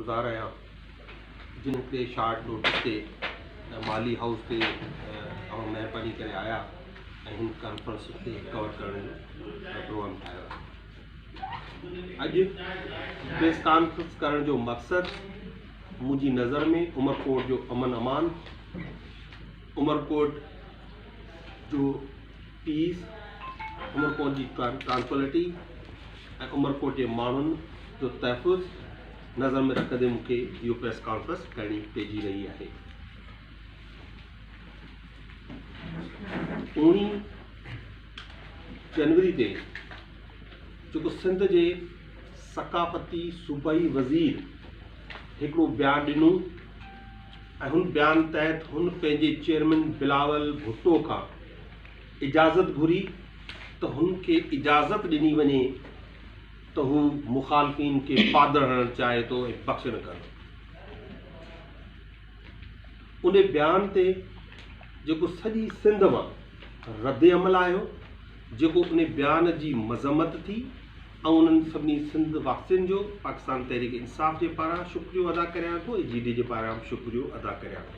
गुज़ार आहियां जिन ते शार्ट नोटिस ते माली हाउस ते महिरबानी करे आया ऐं हिन कॉन्फ्रेंस ते कवर करण जो प्रोग्राम ठाहियो आहे। अॼु प्रेस कॉन्फ्रेंस करण जो मक़सदु मुंहिंजी नज़र में उमरकोट जो अमन अमान, उमरकोट जो पीस, उमरकोट जी ट्रांसक्विलिटी ऐं उमरकोट जे माण्हुनि जो तहफ़ुज़ नज़र में रखंदे मूंखे इहो प्रेस कॉन्फ्रेंस करणी पइजी रही आहे। 19 जनवरी ते जेको सिंध जे सकाफ़ती सूबाई वज़ीर हिकिड़ो बयानु ॾिनो ऐं हुन बयान तहत हुन पंहिंजे चेयरमैन बिलावल भुट्टो खां इजाज़त घुरी त हुनखे इजाज़त ॾिनी वञे त हू मुखालफ़ीन खे पादर हणणु चाहे थो ऐं बख़्श न कंदो। उन बयान ते जेको सॼी सिंध मां रद्द अमल आयो, जेको उन बयान जी मज़म्मत थी ऐं उन्हनि सभिनी सिंध वासियुनि जो पाकिस्तान तहरीक इंसाफ़ जे पारां शुक्रियो अदा करियां थो ऐं GD जे पारां शुक्रियो अदा करियां थो।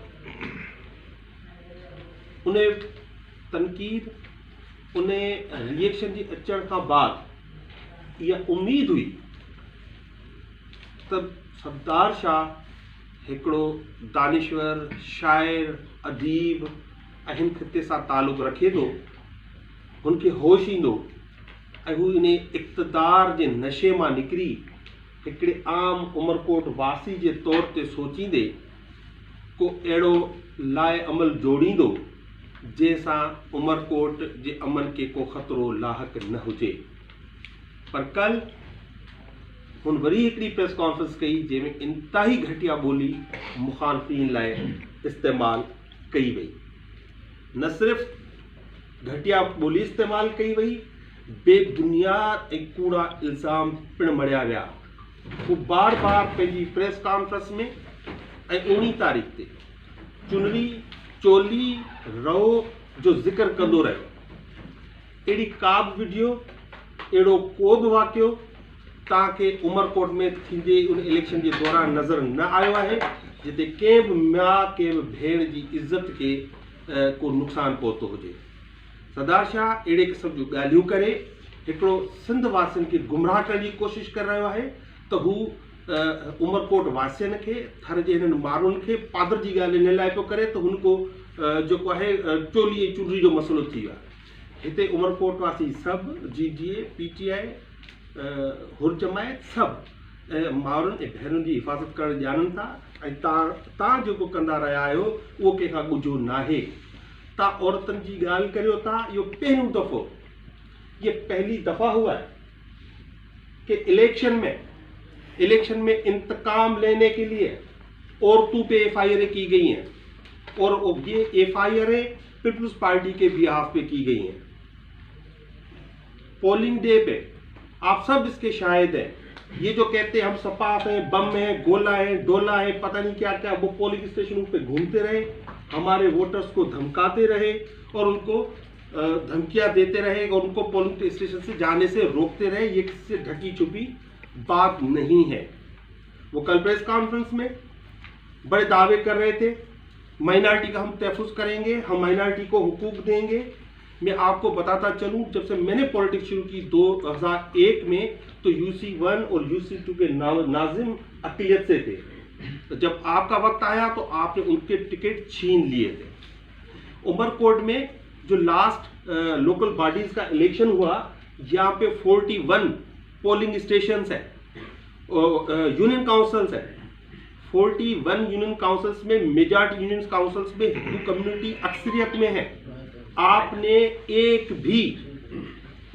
उन तनक़ीद, उन रिएक्शन जे अचण खां बाद इहा उम्मीद हुई त सरदार शाह हिकिड़ो दानिश्वर, शाइर, अदीब ऐं हिन ख़िते सां तालुक़ु रखे थो, हुनखे होश ईंदो ऐं हू इन इक़्तिदार जे नशे मां निकिरी हिकिड़े आम उमरकोट वासी जे तौर ते सोचींदे को अहिड़ो लाइ अमल जोड़ींदो जंहिंसां उमरकोट जे अमन खे को ख़तरो लाहक न हुजे। पर कल हुन वरी हिकिड़ी प्रेस कॉन्फ्रेंस कई जंहिंमें इंतिहाई घटिया ॿोली मुखालफ़ीन लाइ इस्तेमालु कई वई। न सिर्फ़ घटिया ॿोली इस्तेमालु कई वई, बेबुनियाद ऐं कूड़ा इल्ज़ाम पिणु मढ़िया विया। हू बार बार पंहिंजी प्रेस कॉन्फ्रेंस में ऐं 19 तारीख़ ते चुनरी, चोली, रओ जो ज़िक्र कंदो रहियो। अहिड़ी का बि वीडियो, अहिड़ो को बि वाक़ियो तव्हांखे उमरकोट में थींदे उन इलेक्शन जे दौरान नज़र न आयो आहे जिते कंहिं बि माउ, कंहिं बि भेण जी इज़त खे को नुक़सानु पहुतो हुजे। सरदार शाह अहिड़े क़िस्म जूं ॻाल्हियूं करे हिकिड़ो सिंध वासियुनि खे गुमराह करण जी कोशिशि करे रहियो आहे त हू उमरकोट वासियुनि खे, थर जे हिननि माण्हुनि खे पादर जी ॻाल्हि इन लाइ पियो करे त हुनको जेको आहे चोली ऐं चुनरी जो मसइलो थी वियो आहे। हिते उमरकोट वासी सभु GDA, PTI, हुर जमायत सभु माउरनि ऐं भेनरुनि जी हिफ़ाज़त करणु ॼाणनि था ऐं तव्हां जेको कंदा रहिया आहियो उहो कंहिंखां ॻुझो नाहे। तव्हां औरतुनि जी ॻाल्हि करियो था, इहो पहिरियों दफ़ो, ये पहली दफ़ा हुआ है कि इलेक्शन में इंतकाम लेने के लिए औरतों पे FIR की गई हैं और ये FIR पीपल्स पार्टी के बिहाफ पे की गई हैं। पोलिंग डे पे आप सब इसके शाहिद हैं। ये जो कहते हैं हम सपाफ हैं, बम हैं, गोला है, डोला है, पता नहीं क्या क्या, वो पोलिंग स्टेशनों पे घूमते रहे, हमारे वोटर्स को धमकाते रहे और उनको धमकियां देते रहे और उनको पोलिंग स्टेशन से जाने से रोकते रहे। ये किसी से ढकी छुपी बात नहीं है। वो कल प्रेस कॉन्फ्रेंस में बड़े दावे कर रहे थे, माइनॉरिटी का हम तहफ़्फ़ुज़ करेंगे, हम माइनॉरिटी को हुकूक देंगे। मैं आपको बताता चलूं, जब से मैंने पॉलिटिक्स शुरू की 2001 में तो UC1 और UC2 के नाज़िम अक़लियत से थे। तो जब आपका वक्त आया तो आपने उनके टिकट छीन लिए थे। उमरकोट में जो लास्ट लोकल बॉडीज़ का इलेक्शन हुआ, यहाँ पे 41 पोलिंग स्टेशंस हैं, यूनियन काउंसिल्स हैं। 41 यूनियन काउंसिल्स में मेजॉरिटी यूनियन काउंसिल्स में हिंदू कम्युनिटी अक्सरियत में है। आपने एक भी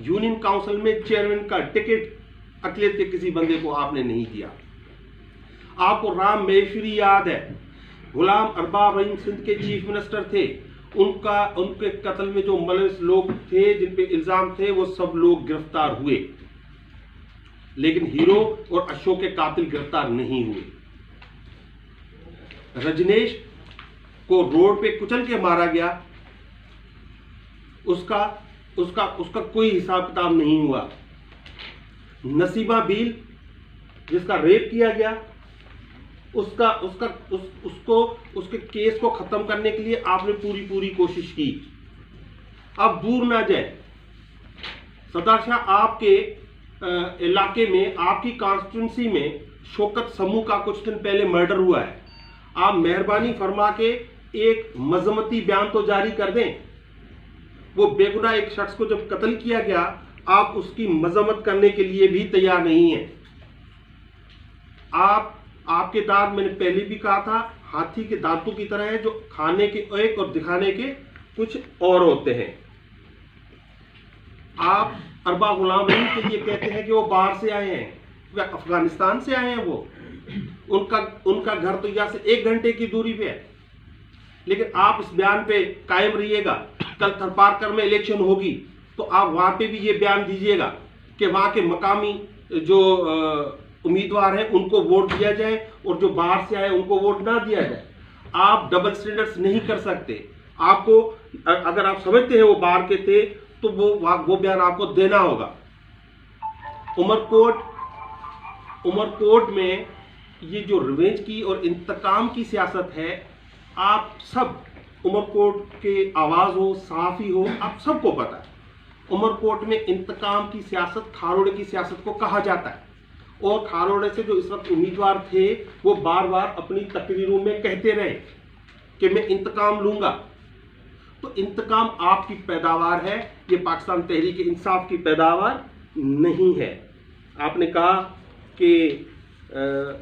यूनियन काउंसिल में चेयरमैन का टिकट अक़लियत के किसी बंदे को आपने नहीं दिया। आपको राम महफिरी याद है, गुलाम अरबाब रहीम सिंध के चीफ मिनिस्टर थे, उनके कत्ल में जो मुलविस लोग थे, जिन पे इल्ज़ाम थे, वो सब लोग गिरफ्तार हुए, लेकिन हीरो और अशोक के कातिल गिरफ्तार नहीं हुए। रजनेश को रोड पे कुचल के मारा गया, उसका कोई हिसाब किताब नहीं हुआ। नसीबा बील जिसका रेप किया गया, उसका उसका उसको उसके केस को खत्म करने के लिए आपने पूरी कोशिश की। अब दूर ना जाए, सरदार शाह आपके इलाके में, आपकी कॉन्स्टिट्यूंसी में शौकत समूह का कुछ दिन पहले मर्डर हुआ है। आप मेहरबानी फरमा के एक मजम्मती बयान तो जारी कर दें। वो बेगुनाह एक शख्स को जब कत्ल किया गया, आप उसकी मजम्मत करने के लिए भी तैयार नहीं है। आपके दांत, मैंने पहले भी कहा था, हाथी के दांतों की तरह है, जो खाने के एक और दिखाने के कुछ और होते हैं। आप अरबाज गुलाम रहीम के लिए कहते हैं कि वो बाहर से आए हैं, वे अफगानिस्तान से आए हैं। वो उनका घर तो यहाँ से 1 घंटे की दूरी पे है। लेकिन आप इस बयान पे कायम रहिएगा। कल थरपारकर में इलेक्शन होगी तो आप वहां पे भी ये बयान दीजिएगा कि वहां के मकामी जो उम्मीदवार हैं उनको वोट दिया जाए और जो बाहर से आए उनको वोट ना दिया जाए। आप डबल स्टैंडर्ड्स नहीं कर सकते। आपको, अगर आप समझते हैं वो बाहर के थे, तो वो बयान आपको देना होगा। उमरकोट में ये जो रिवेंज की और इंतकाम की सियासत है, आप सब उमरकोट के आवाज हो, सहाफी हो, आप सबको पता है। उमरकोट में इंतकाम की सियासत खारोड़े की सियासत को कहा जाता है। और खारोड़े से जो इस वक्त उम्मीदवार थे, वो बार बार अपनी तकरीरों में कहते रहे कि मैं इंतकाम लूंगा। तो इंतकाम आपकी पैदावार है, ये पाकिस्तान तहरीक इंसाफ की पैदावार नहीं है। आपने कहा कि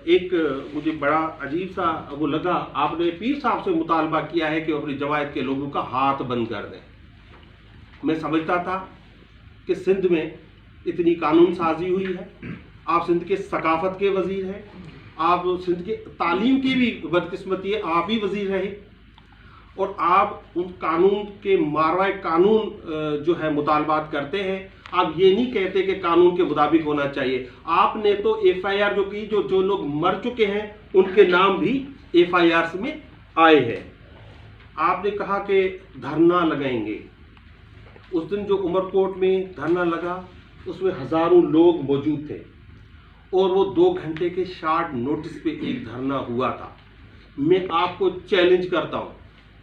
एक मुझे बड़ा अजीब सा वो लगा, आपने पीर साहब से मुतालबा किया है कि अपनी जमायत के लोगों का हाथ बंद कर दें। मैं समझता था कि सिंध में इतनी कानून साजी हुई है, आप सिंध के सकाफत के वजीर हैं, आप सिंध के तालीम की भी बदकिस्मती है, आप ही वजीर रहे, और आप उन कानून के मारवाए कानून जो है मुतालबात करते हैं। आप ये नहीं कहते कि कानून के मुताबिक होना चाहिए। आपने तो FIR जो की, जो लोग मर चुके हैं उनके नाम भी FIRs में आए हैं। आपने कहा कि धरना लगाएंगे। उस दिन जो उमरकोट में धरना लगा, उसमें हजारों लोग मौजूद थे और वो 2 घंटे के शार्ट नोटिस पे एक धरना हुआ था। मैं आपको चैलेंज करता हूं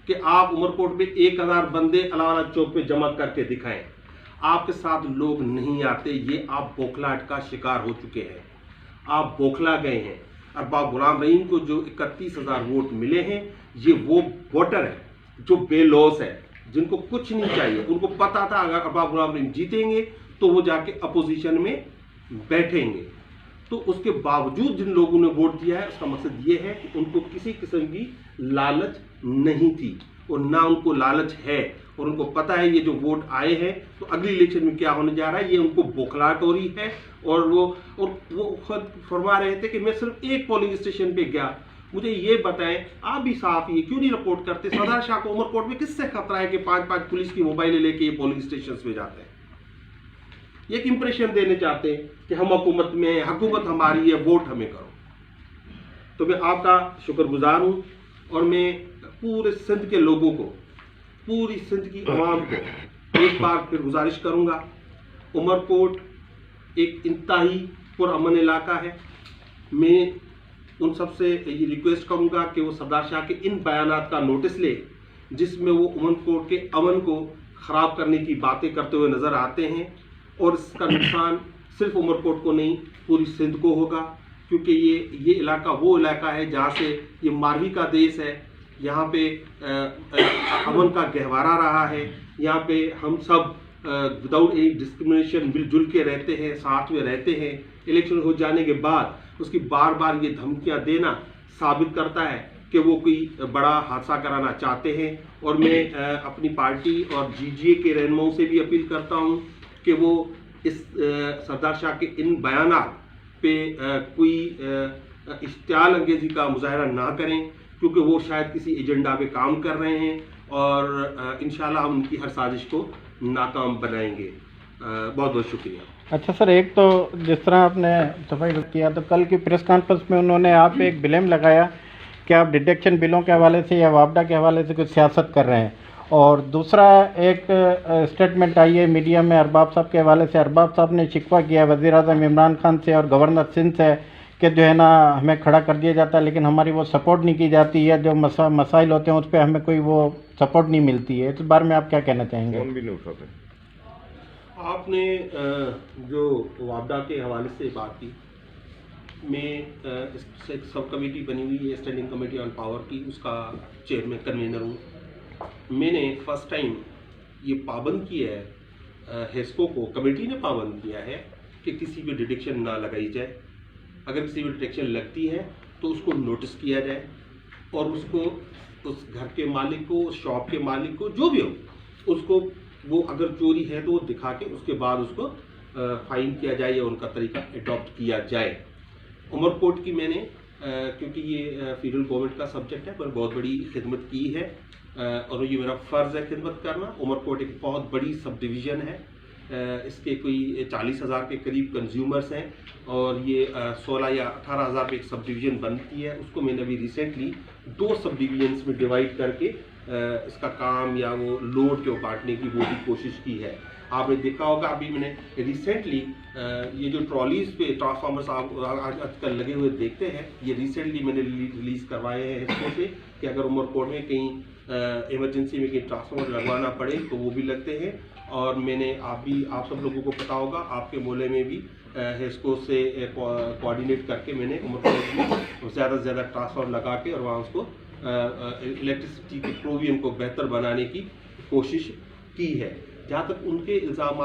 कि आप उमरकोट में 1000 बंदे अलावाला चौक पे जमा करके दिखाएं। आपके साथ लोग नहीं आते। ये आप बौखलाहट का शिकार हो चुके हैं, आप बौखला गए हैं। अरबाज गुलाम रहीम को जो 31,000 वोट मिले हैं, ये वो वोटर है जो बेलौस है, जिनको कुछ नहीं चाहिए। उनको पता था अगर अरबाज गुलाम रहीम जीतेंगे तो वो जाके अपोजिशन में बैठेंगे। तो उसके बावजूद जिन लोगों ने वोट दिया है, उसका मकसद ये है कि उनको किसी किस्म की लालच नहीं थी और ना उनको लालच है। और उनको पता है ये जो वोट आए हैं तो अगली इलेक्शन में क्या होने जा रहा है, ये उनको बौखलाहट हो रही है। और वो खुद फरमा रहे थे कि मैं सिर्फ एक पोलिंग स्टेशन पे गया। मुझे ये बताएं, आप भी साफ ये क्यों नहीं रिपोर्ट करते? सरदार शाह को उमरकोट में किससे खतरा है कि 5-5 पुलिस की मोबाइलें लेके ये पोलिंग स्टेशन पे जाते हैं? एक इंप्रेशन देने चाहते हैं कि हम हुकूमत में, हुकूमत हमारी है, वोट हमें करो। तो मैं आपका शुक्रगुजार हूं और मैं पूरे सिंध के लोगों को, पूरी सिंध की आवाम को एक बार फिर गुजारिश करूंगा, उमरकोट एक इंतहाई पुरअमन इलाका है। मैं उन सबसे ये रिक्वेस्ट करूंगा कि वो सरदार शाह के इन बयानात का नोटिस ले, जिसमें वो उमरकोट के अमन को खराब करने की बातें करते हुए नजर आते हैं। और इसका नुकसान सिर्फ उमरकोट को नहीं, पूरी सिंध को होगा, क्योंकि ये इलाका वो इलाका है जहाँ से ये मारवी का देश है। यहाँ पे अमन का गहवारा रहा है। यहाँ पे हम सब विदाउट एनी डिस्क्रिमिनेशन मिलजुल के रहते हैं, साथ में रहते हैं। इलेक्शन हो जाने के बाद उसकी बार बार ये धमकियाँ देना साबित करता है कि वो कोई बड़ा हादसा कराना चाहते हैं। और मैं अपनी पार्टी और GGA के रहनुमाओं से भी अपील करता हूँ कि वो इस सरदार शाह के इन बयानात पे कोई इश्तियाल अंगेजी का मुजाहरा ना करें, क्योंकि वो शायद किसी एजेंडा पे काम कर रहे हैं और इंशाल्लाह हम उनकी हर साजिश को नाकाम बनाएंगे। बहुत बहुत शुक्रिया। अच्छा सर, एक तो जिस तरह आपने सफाई किया, तो कल की प्रेस कॉन्फ्रेंस में उन्होंने आप पे एक ब्लेम लगाया कि आप डिडक्शन बिलों के हवाले से या वापडा के हवाले से कुछ सियासत कर रहे हैं। और दूसरा एक स्टेटमेंट आई है मीडिया में अरबाब साहब के हवाले से। अरबाब साहब ने शिकवा किया वज़ीर आज़म इमरान खान से और गवर्नर सिंध से के जो है ना हमें खड़ा कर दिया जाता है, लेकिन हमारी वो सपोर्ट नहीं की जाती है। जो मसाइल होते हैं उस पर हमें कोई वो सपोर्ट नहीं मिलती है। इस बारे में आप क्या कहना चाहेंगे? फोन भी नहीं उठाते। आपने जो वापडा के हवाले से बात की, मैं एक सब कमेटी बनी हुई है स्टैंडिंग कमेटी ऑन पावर की, उसका चेयरमैन कन्वीनर हूँ। मैंने फर्स्ट टाइम ये पाबंद किया है, हेस्को को कमेटी ने पाबंद किया है कि किसी भी डिटेक्शन ना लगाई जाए। अगर किसी भी डिटेक्शन लगती है तो उसको नोटिस किया जाए और उसको उस घर के मालिक को, उस शॉप के मालिक को, जो भी हो, उसको वो अगर चोरी है तो वो दिखा के उसके बाद उसको फाइन किया जाए या उनका तरीका अडॉप्ट किया जाए। उमरकोट की मैंने क्योंकि ये फेडरल गवर्नमेंट का सब्जेक्ट है, पर बहुत बड़ी खिदमत की है और ये मेरा फ़र्ज़ है खिदमत करना। उमरकोट एक बहुत बड़ी सब डिवीज़न है, इसके कोई 40,000 के करीब कंज्यूमर्स हैं और ये 16 या 18,000 पे एक सब डिवीज़न बनती है। उसको मैंने अभी रिसेंटली 2 सब डिवीजन्स में डिवाइड करके इसका काम या वो लोड को बांटने की वो भी कोशिश की है। आपने देखा होगा अभी मैंने रिसेंटली ये जो ट्रॉलीज पे ट्रांसफार्मर्स आप आजकल लगे हुए देखते हैं, ये रिसेंटली मैंने रिलीज़ करवाए हैं इसको से कि अगर उमरकोट में कहीं इमरजेंसी में कहीं ट्रांसफार्मर लगवाना पड़े तो वो भी लगते हैं। और मैंने आप सब लोगों को पता होगा, आपके मोहल्ले में भी हेस्को से कोऑर्डिनेट करके मैंने उमरकोट में ज़्यादा से ज़्यादा ट्रांसफार्मर लगा के और वहाँ उसको इलेक्ट्रिसिटी के प्रोविजन को बेहतर बनाने की कोशिश की है। जहाँ तक उनके इल्ज़ाम